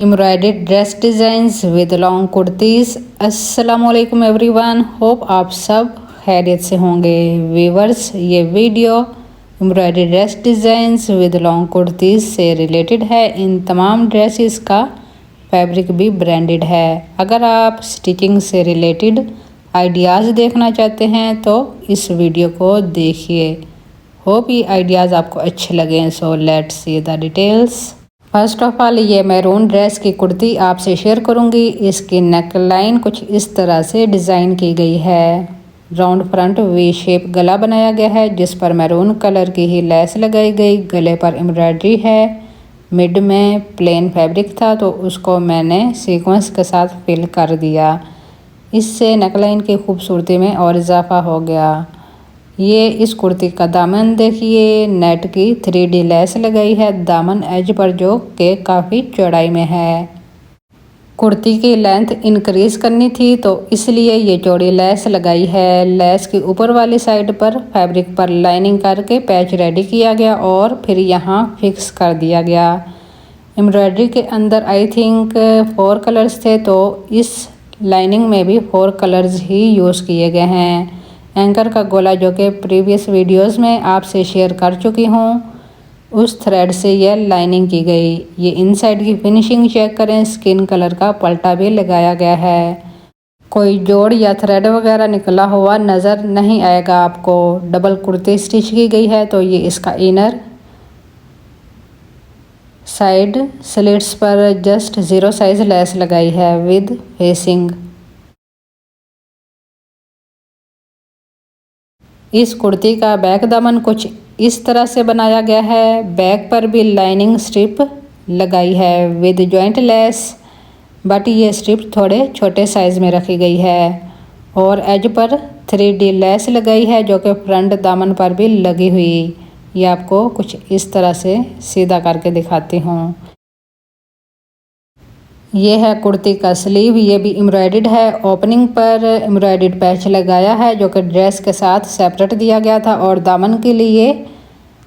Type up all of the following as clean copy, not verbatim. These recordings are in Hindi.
Embroidered dress designs with long kurtis. अस्सलामुअलैकुम एवरीवन, होप आप सब खैरियत से होंगे। वीवर्स, ये video embroidered dress designs with long kurtis से रिलेटेड है। इन तमाम ड्रेसेस का फैब्रिक भी ब्रांडेड है। अगर आप स्टिचिंग से रिलेटेड आइडियाज़ देखना चाहते हैं तो इस वीडियो को देखिए। होप ये आइडियाज़ आपको अच्छे लगें। So let's see the details. First of all, ये मैरून ड्रेस की कुर्ती आपसे शेयर करूंगी। इसकी नेक लाइन कुछ इस तरह से डिज़ाइन की गई है। राउंड फ्रंट वी शेप गला बनाया गया है जिस पर मैरून कलर की ही लेस लगाई गई। गले पर एम्ब्रॉयडरी है। मिड में प्लेन फैब्रिक था तो उसको मैंने सीक्वेंस के साथ फिल कर दिया। इससे नेकलाइन की खूबसूरती में और इजाफा हो गया। ये इस कुर्ती का दामन देखिए, नेट की 3D लेस लगाई है दामन एज पर जो कि काफ़ी चौड़ाई में है। कुर्ती की लेंथ इंक्रीज करनी थी तो इसलिए ये चौड़ी लेस लगाई है। लेस की ऊपर वाली साइड पर फैब्रिक पर लाइनिंग करके पैच रेडी किया गया और फिर यहाँ फिक्स कर दिया गया। एम्ब्रॉयडरी के अंदर आई थिंक 4 कलर्स थे तो इस लाइनिंग में भी 4 कलर्स ही यूज़ किए गए हैं। एंकर का गोला जो कि प्रीवियस वीडियोस में आपसे शेयर कर चुकी हूँ, उस थ्रेड से यह लाइनिंग की गई। ये इनसाइड की फिनिशिंग चेक करें। स्किन कलर का पल्टा भी लगाया गया है। कोई जोड़ या थ्रेड वगैरह निकला हुआ नज़र नहीं आएगा आपको। डबल कुर्ती स्टिच की गई है तो ये इसका इनर साइड स्लिट्स पर जस्ट 0 साइज लेस लगाई है विद फेसिंग। इस कुर्ती का बैक दामन कुछ इस तरह से बनाया गया है। बैक पर भी लाइनिंग स्ट्रिप लगाई है विद जॉइंट लेस, बट ये स्ट्रिप थोड़े छोटे साइज़ में रखी गई है और एज पर 3D लेस लगाई है जो कि फ्रंट दामन पर भी लगी हुई। ये आपको कुछ इस तरह से सीधा करके दिखाती हूँ। ये है कुर्ती का स्लीव, ये भी एम्ब्रॉयडर्ड है। ओपनिंग पर एम्ब्रॉयडर्ड पैच लगाया है जो कि ड्रेस के साथ सेपरेट दिया गया था और दामन के लिए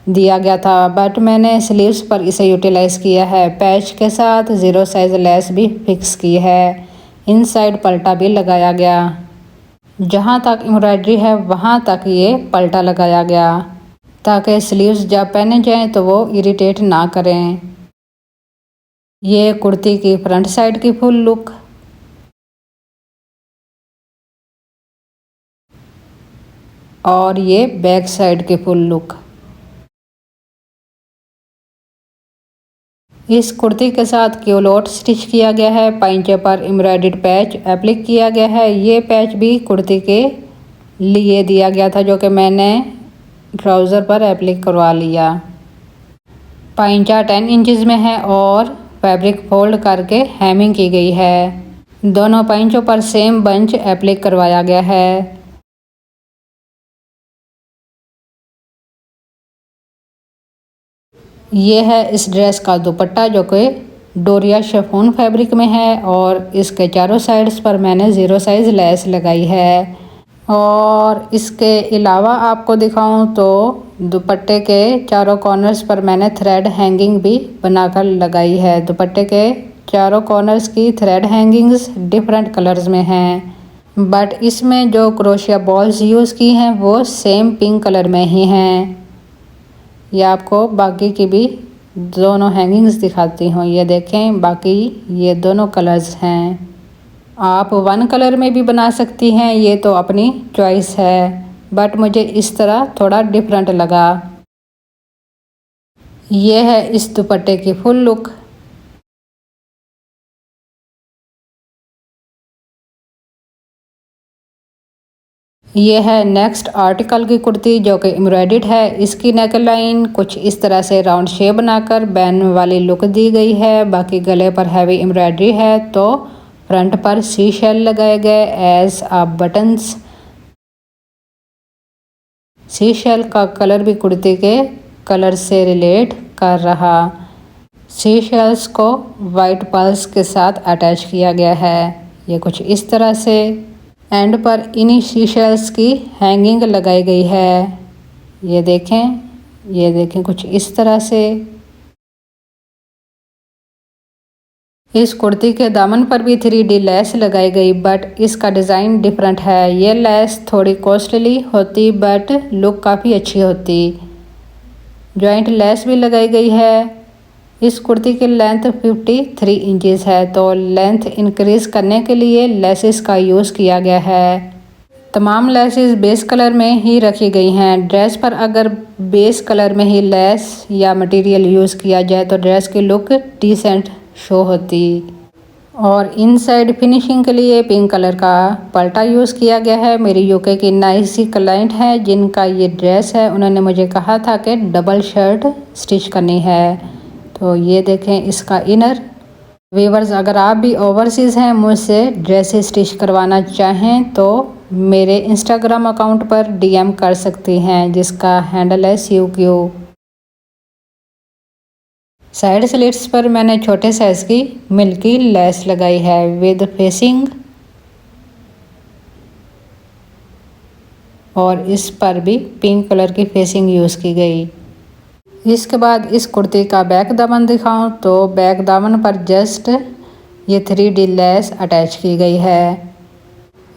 दिया गया था, बट मैंने स्लीव्स पर इसे यूटिलाइज़ किया है। पैच के साथ 0 साइज लेस भी फिक्स की है। इनसाइड पल्टा भी लगाया गया। जहाँ तक एम्ब्रॉयडरी है वहाँ तक ये पल्टा लगाया गया ताकि स्लीव्स जब पहने जाएँ तो वो इरिटेट ना करें। ये कुर्ती की फ्रंट साइड की फुल लुक। और ये बैक साइड की फुल लुक। इस कुर्ती के साथ क्यूलोट स्टिच किया गया है। पाइंचे पर एम्ब्रॉयडर्ड पैच एप्लिक किया गया है। ये पैच भी कुर्ती के लिए दिया गया था जो कि मैंने ट्राउज़र पर एप्लिक करवा लिया। पाइंचा 10 इंचज़ में है और फैब्रिक फोल्ड करके हेमिंग की गई है। दोनों पाइंचों पर सेम बंच एप्लिक करवाया गया है। ये है इस ड्रेस का दुपट्टा जो कि डोरिया शिफॉन फैब्रिक में है और इसके चारों साइड्स पर मैंने 0 साइज लेस लगाई है। और इसके अलावा आपको दिखाऊं तो दुपट्टे के चारों कॉर्नर्स पर मैंने थ्रेड हैंगिंग भी बनाकर लगाई है। दुपट्टे के चारों कॉर्नर्स की थ्रेड हैंगिंग्स डिफरेंट कलर्स में हैं, बट इसमें जो क्रोशिया बॉल्स यूज़ की हैं वो सेम पिंक कलर में ही हैं। ये आपको बाकी की भी दोनों हैंगिंग्स दिखाती हूँ। ये देखें, बाकी ये दोनों कलर्स हैं। आप 1 कलर में भी बना सकती हैं, ये तो अपनी चॉइस है, बट मुझे इस तरह थोड़ा डिफरेंट लगा। ये है इस दुपट्टे की फुल लुक। ये है नेक्स्ट आर्टिकल की कुर्ती जो कि एम्ब्रॉयडर्ड है। इसकी नेक लाइन कुछ इस तरह से राउंड शेप बनाकर बैन वाली लुक दी गई है। बाकी गले पर हैवी एम्ब्रॉयडरी है तो फ्रंट पर सी शेल लगाए गए as a buttons. Sea shell का कलर भी कुर्ती के कलर से रिलेट कर रहा। सी शेल्स को वाइट पर्ल्स के साथ अटैच किया गया है। ये कुछ इस तरह से एंड पर इन्हीं सी शेल्स की हैंगिंग लगाई गई है। ये देखें कुछ इस तरह से। इस कुर्ती के दामन पर भी 3D लेस लगाई गई, बट इसका डिज़ाइन डिफरेंट है। ये लेस थोड़ी कॉस्टली होती बट लुक काफ़ी अच्छी होती। जॉइंट लेस भी लगाई गई है। इस कुर्ती की लेंथ 53 इंचेस है, तो लेंथ इंक्रीज़ करने के लिए लेसेस का यूज़ किया गया है। तमाम लेसेस बेस कलर में ही रखी गई हैं। ड्रेस पर अगर बेस कलर में ही लेस या मटेरियल यूज़ किया जाए तो ड्रेस की लुक डिसेंट शो होती। और इनसाइड फिनिशिंग के लिए पिंक कलर का पल्टा यूज़ किया गया है। मेरी यूके की नाइसी क्लाइंट है जिनका ये ड्रेस है, उन्होंने मुझे कहा था कि डबल शर्ट स्टिच करनी है। तो ये देखें इसका इनर। वीवर्स, अगर आप भी ओवरसीज़ हैं, मुझसे ड्रेसेस स्टिच करवाना चाहें तो मेरे इंस्टाग्राम अकाउंट पर डीएम कर सकती हैं, जिसका हैंडल है CUQ। साइड स्लिट्स पर मैंने छोटे साइज़ की मिल्की लेस लगाई है विद फेसिंग, और इस पर भी पिंक कलर की फेसिंग यूज़ की गई। इसके बाद इस कुर्ती का बैक दामन दिखाऊं तो बैक दामन पर जस्ट ये 3D लेस अटैच की गई है।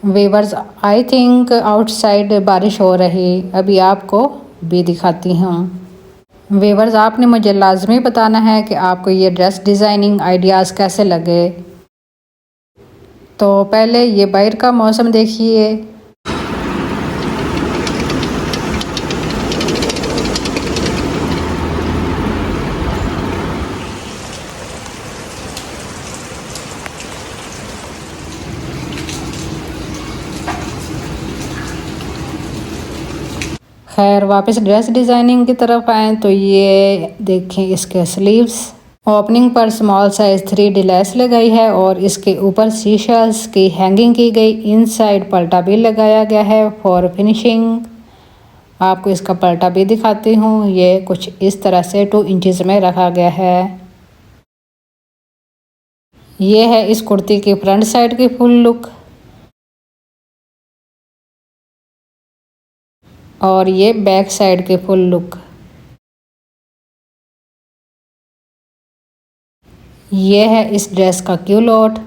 वीवर्स, आई थिंक आउटसाइड बारिश हो रही, अभी आपको भी दिखाती हूँ। वीवर्स, आपने मुझे लाजमी बताना है कि आपको ये ड्रेस डिज़ाइनिंग आइडियाज़ कैसे लगे। तो पहले ये बाहर का मौसम देखिए। खैर, वापस ड्रेस डिज़ाइनिंग की तरफ आएँ तो ये देखें इसके स्लीव्स। ओपनिंग पर स्मॉल साइज़ 3D लेस लगाई है और इसके ऊपर सीशल्स की हैंगिंग की गई। इनसाइड पल्टा भी लगाया गया है फॉर फिनिशिंग। आपको इसका पल्टा भी दिखाती हूँ। ये कुछ इस तरह से 2 इंचेस में रखा गया है। ये है इस कुर्ती की फ्रंट साइड की फुल लुक, और ये बैक साइड की फुल लुक। ये है इस ड्रेस का क्यूलॉट।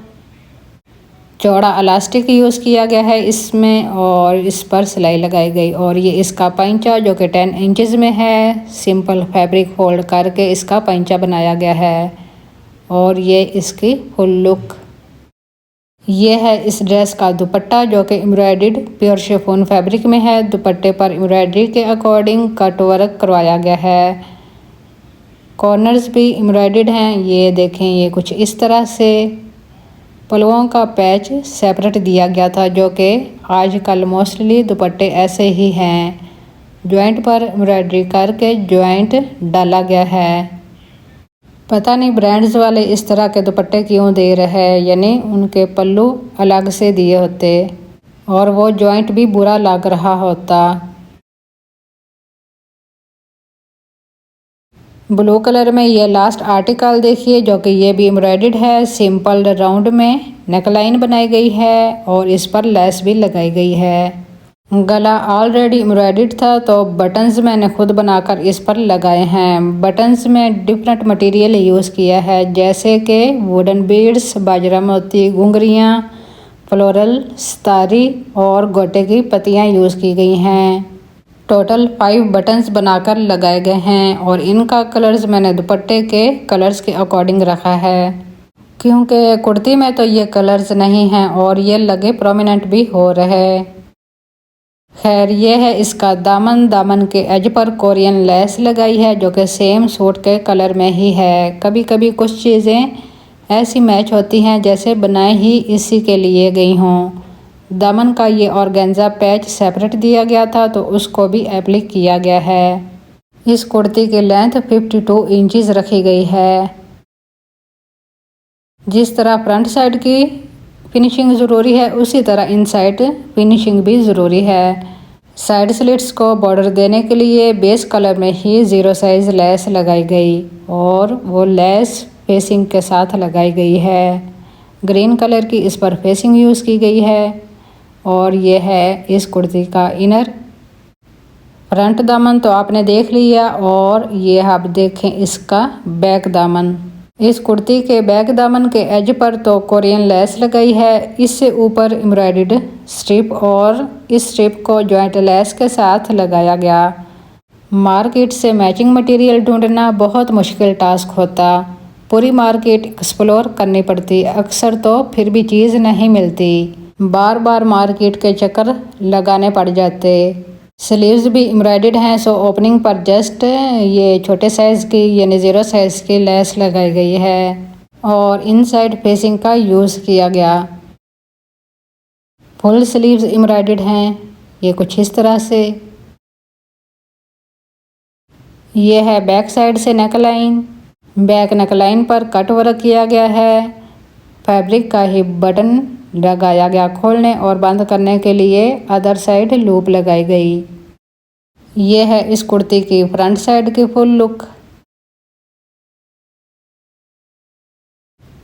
चौड़ा इलास्टिक यूज़ किया गया है इसमें और इस पर सिलाई लगाई गई। और ये इसका पैंचा जो कि 10 इंचेस में है, सिंपल फैब्रिक फोल्ड करके इसका पैंचा बनाया गया है। और ये इसकी फुल लुक। ये है इस ड्रेस का दुपट्टा जो कि एम्ब्रॉयडर्ड प्योर शिफॉन फैब्रिक में है। दुपट्टे पर एम्ब्रॉयडरी के अकॉर्डिंग कट वर्क करवाया गया है। कॉर्नर्स भी एम्ब्रॉयडर्ड हैं। ये देखें, ये कुछ इस तरह से। पलवों का पैच सेपरेट दिया गया था, जो कि आजकल मोस्टली दुपट्टे ऐसे ही हैं। जॉइंट पर एम्ब्रॉयडरी करके जॉइंट डाला गया है। पता नहीं ब्रांड्स वाले इस तरह के दुपट्टे क्यों दे रहे हैं, यानी उनके पल्लू अलग से दिए होते और वो जॉइंट भी बुरा लग रहा होता। ब्लू कलर में ये लास्ट आर्टिकल देखिए, जो कि ये भी एम्ब्रॉयडर्ड है। सिंपल राउंड में नेकलाइन बनाई गई है और इस पर लेस भी लगाई गई है। गला ऑलरेडी एम्ब्रॉयडर्ड था, तो बटन्स मैंने खुद बनाकर इस पर लगाए हैं। बटन्स में डिफरेंट मटेरियल यूज़ किया है, जैसे कि वुडन बीड्स, बाजरा मोती, घुंघरियाँ, फ्लोरल सितारी और गोटे की पत्तियाँ यूज़ की गई हैं। टोटल 5 बटन्स बनाकर लगाए गए हैं और इनका कलर्स मैंने दुपट्टे के कलर्स के अकॉर्डिंग रखा है, क्योंकि कुर्ती में तो ये कलर्स नहीं हैं और ये लगे प्रोमिनेंट भी हो रहे। खैर, ये है इसका दामन। दामन के एज पर कोरियन लेस लगाई है, जो कि सेम सूट के कलर में ही है। कभी कभी कुछ चीज़ें ऐसी मैच होती हैं जैसे बनाए ही इसी के लिए गई हों। दामन का ये ऑर्गेन्जा पैच सेपरेट दिया गया था, तो उसको भी एप्लिक किया गया है। इस कुर्ती की लेंथ 52 इंचज़ रखी गई है। जिस तरह फ्रंट साइड की फिनिशिंग ज़रूरी है, उसी तरह इनसाइड फिनिशिंग भी ज़रूरी है। साइड स्लिट्स को बॉर्डर देने के लिए बेस कलर में ही 0 साइज़ लेस लगाई गई और वो लेस फेसिंग के साथ लगाई गई है। ग्रीन कलर की इस पर फेसिंग यूज़ की गई है। और ये है इस कुर्ती का इनर। फ्रंट दामन तो आपने देख लिया और ये आप देखें इसका बैक दामन। इस कुर्ती के बैक दामन के एज पर तो कोरियन लेस लगाई है, इससे ऊपर एम्ब्रॉयडर्ड स्ट्रिप और इस स्ट्रिप को जॉइंट लेस के साथ लगाया गया। मार्केट से मैचिंग मटेरियल ढूंढना बहुत मुश्किल टास्क होता, पूरी मार्केट एक्सप्लोर करनी पड़ती, अक्सर तो फिर भी चीज़ नहीं मिलती, बार बार मार्केट के चक्कर लगाने पड़ जाते। स्लीव्स भी एम्ब्रॉयडर्ड हैं, सो ओपनिंग पर जस्ट ये छोटे साइज़ की यानी 0 साइज़ की लेस लगाई गई है और इनसाइड फेसिंग का यूज़ किया गया। फुल स्लीव्स एम्ब्रॉयडर्ड हैं, ये कुछ इस तरह से। ये है बैक साइड से नेकलाइन, बैक नेकलाइन पर कट वर्क किया गया है, फैब्रिक का ही बटन लगाया गया, खोलने और बंद करने के लिए अदर साइड लूप लगाई गई। ये है इस कुर्ती की फ्रंट साइड की फुल लुक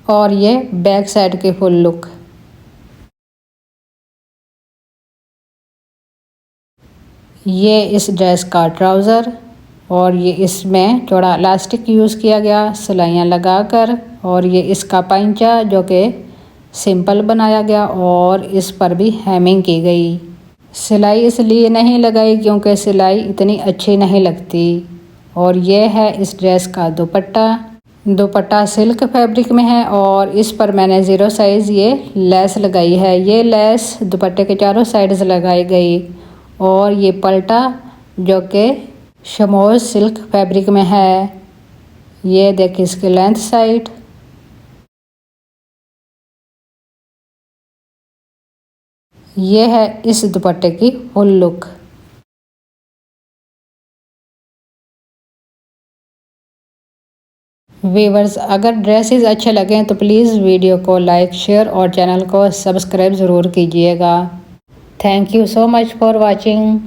और ये बैक साइड की फुल लुक। ये इस ड्रेस का ट्राउज़र और ये इसमें चौड़ा इलास्टिक यूज़ किया गया सिलाइयाँ लगाकर, और ये इसका पंचा जो कि सिंपल बनाया गया और इस पर भी हेमिंग की गई। सिलाई इसलिए नहीं लगाई क्योंकि सिलाई इतनी अच्छी नहीं लगती। और ये है इस ड्रेस का दुपट्टा, दुपट्टा सिल्क फैब्रिक में है और इस पर मैंने 0 साइज़ ये लेस लगाई है। ये लेस दुपट्टे के चारों साइड्स लगाई गई और ये पल्टा जो कि शमोज सिल्क फैब्रिक में है। ये देखिए इसकी लेंथ साइड। ये है इस दुपट्टे की फुल लुक। व्यूअर्स, अगर ड्रेसेस अच्छे लगें तो प्लीज़ वीडियो को लाइक, शेयर और चैनल को सब्सक्राइब ज़रूर कीजिएगा। Thank you so much for watching.